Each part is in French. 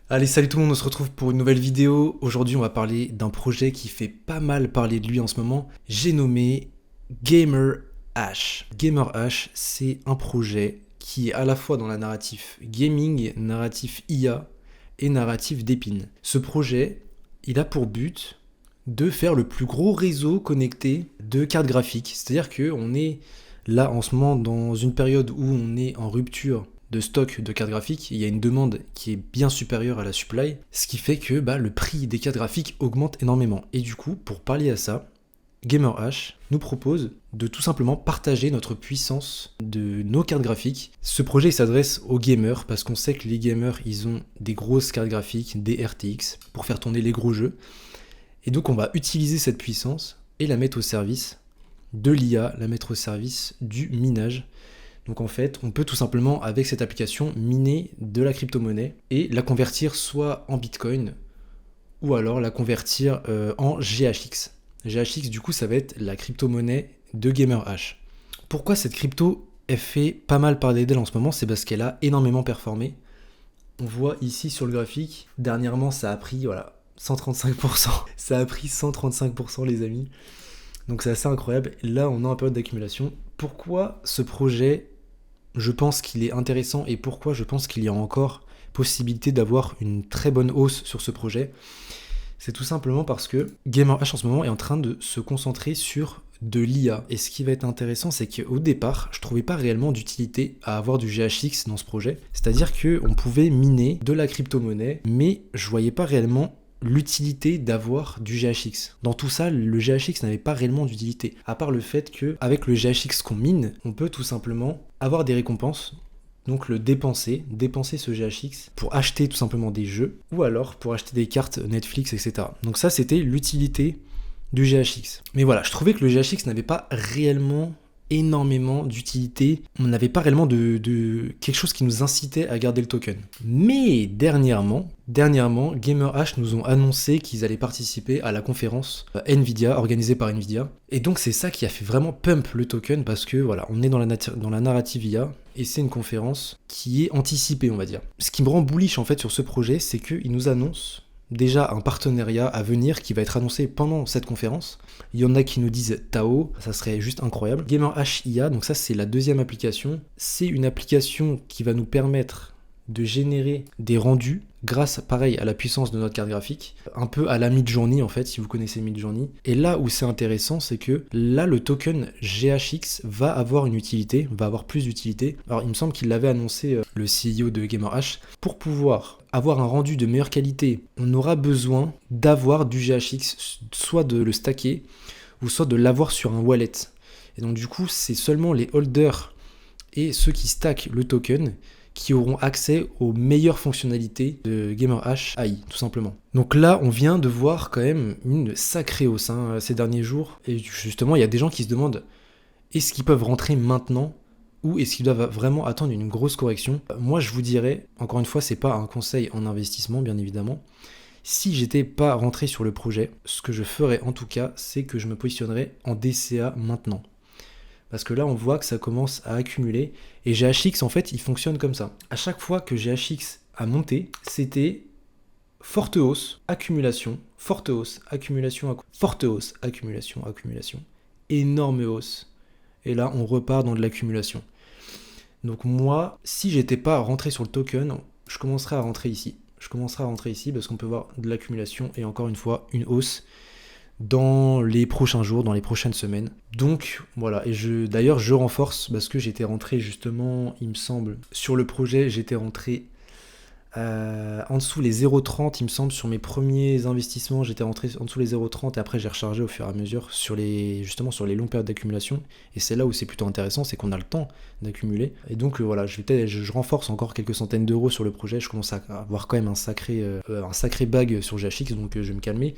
Allez, salut tout le monde, on se retrouve pour une nouvelle vidéo. Aujourd'hui, on va parler d'un projet qui fait pas mal parler de lui en ce moment. J'ai nommé Gamer Ash. Gamer Ash, c'est un projet qui est à la fois dans la narratif gaming, narratif IA et narratif d'épine. Ce projet, il a pour but de faire le plus gros réseau connecté de cartes graphiques. C'est-à-dire qu'on est là en ce moment dans une période où on est en rupture de stock de cartes graphiques, il y a une demande qui est bien supérieure à la supply, ce qui fait que le prix des cartes graphiques augmente énormément. Et du coup, pour pallier à ça, GamerH nous propose de tout simplement partager notre puissance de nos cartes graphiques. Ce projet s'adresse aux gamers parce qu'on sait que les gamers, ils ont des grosses cartes graphiques, des RTX, pour faire tourner les gros jeux. Et donc on va utiliser cette puissance et la mettre au service de l'IA, la mettre au service du minage. Donc en fait, on peut tout simplement, avec cette application, miner de la crypto-monnaie et la convertir soit en Bitcoin ou alors la convertir en GHX. GHX, du coup, ça va être la crypto-monnaie de GamerH. Pourquoi cette crypto, elle fait pas mal parler d'elle en ce moment? C'est parce qu'elle a énormément performé. On voit ici sur le graphique, dernièrement, ça a pris 135%. Ça a pris 135%, les amis. Donc c'est assez incroyable. Là, on est en période d'accumulation. Pourquoi ce projet, je pense qu'il est intéressant et pourquoi je pense qu'il y a encore possibilité d'avoir une très bonne hausse sur ce projet? C'est tout simplement parce que GamerH en ce moment est en train de se concentrer sur de l'IA. Et ce qui va être intéressant, c'est qu'au départ, je trouvais pas réellement d'utilité à avoir du GHX dans ce projet. C'est-à-dire qu'on pouvait miner de la crypto-monnaie, mais je voyais pas réellement l'utilité d'avoir du GHX. Dans tout ça, le GHX n'avait pas réellement d'utilité, à part le fait qu'avec le GHX qu'on mine, on peut tout simplement avoir des récompenses, donc le dépenser ce GHX pour acheter tout simplement des jeux, ou alors pour acheter des cartes Netflix, etc. Donc ça, c'était l'utilité du GHX. Mais voilà, je trouvais que le GHX n'avait pas réellement énormément d'utilité. On n'avait pas réellement de quelque chose qui nous incitait à garder le token. Mais dernièrement, GamerH nous ont annoncé qu'ils allaient participer à la conférence Nvidia, organisée par Nvidia. Et donc c'est ça qui a fait vraiment pump le token parce que voilà, on est dans la narrative IA et c'est une conférence qui est anticipée, on va dire. Ce qui me rend bullish en fait sur ce projet, c'est qu'ils nous annoncent déjà un partenariat à venir qui va être annoncé pendant cette conférence. Il y en a qui nous disent Tao, ça serait juste incroyable. GamerH IA, donc ça c'est la deuxième application. C'est une application qui va nous permettre de générer des rendus grâce, pareil, à la puissance de notre carte graphique, un peu à la Midjourney en fait, si vous connaissez Midjourney. Et là où c'est intéressant, c'est que là, le token GHX va avoir une utilité, va avoir plus d'utilité. Alors, il me semble qu'il l'avait annoncé, le CEO de GamerH. Pour pouvoir avoir un rendu de meilleure qualité, on aura besoin d'avoir du GHX, soit de le stacker, ou soit de l'avoir sur un wallet. Et donc, du coup, c'est seulement les holders et ceux qui stackent le token qui auront accès aux meilleures fonctionnalités de GamerH AI, tout simplement. Donc là, on vient de voir quand même une sacrée hausse ces derniers jours. Et justement, il y a des gens qui se demandent, est-ce qu'ils peuvent rentrer maintenant ou est-ce qu'ils doivent vraiment attendre une grosse correction? Moi, je vous dirais, encore une fois, c'est pas un conseil en investissement, bien évidemment. Si j'étais pas rentré sur le projet, ce que je ferais en tout cas, c'est que je me positionnerais en DCA maintenant. Parce que là, on voit que ça commence à accumuler. Et GHX, en fait, il fonctionne comme ça. À chaque fois que GHX a monté, c'était forte hausse, accumulation, forte hausse, accumulation, forte hausse, accumulation, accumulation, énorme hausse. Et là, on repart dans de l'accumulation. Donc moi, si j'étais pas rentré sur le token, je commencerais à rentrer ici. Je commencerai à rentrer ici parce qu'on peut voir de l'accumulation et encore une fois, une hausse dans les prochains jours, dans les prochaines semaines. Donc voilà, et d'ailleurs je renforce parce que j'étais rentré justement, il me semble, sur le projet, j'étais rentré en dessous les 0,30, il me semble, sur mes premiers investissements, j'étais rentré en dessous les 0,30 et après j'ai rechargé au fur et à mesure sur les longues périodes d'accumulation. Et c'est là où c'est plutôt intéressant, c'est qu'on a le temps d'accumuler. Et donc voilà, je renforce encore quelques centaines d'euros sur le projet, je commence à avoir quand même un sacré bag sur GHX, donc je vais me calmer.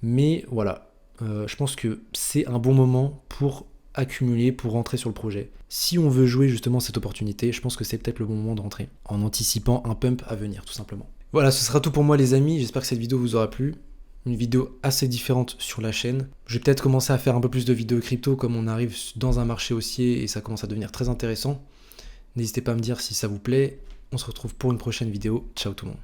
Mais voilà, je pense que c'est un bon moment pour accumuler, pour rentrer sur le projet. Si on veut jouer justement cette opportunité, je pense que c'est peut-être le bon moment de rentrer, en anticipant un pump à venir, tout simplement. Voilà, ce sera tout pour moi les amis, j'espère que cette vidéo vous aura plu. Une vidéo assez différente sur la chaîne. Je vais peut-être commencer à faire un peu plus de vidéos crypto, comme on arrive dans un marché haussier et ça commence à devenir très intéressant. N'hésitez pas à me dire si ça vous plaît. On se retrouve pour une prochaine vidéo. Ciao tout le monde.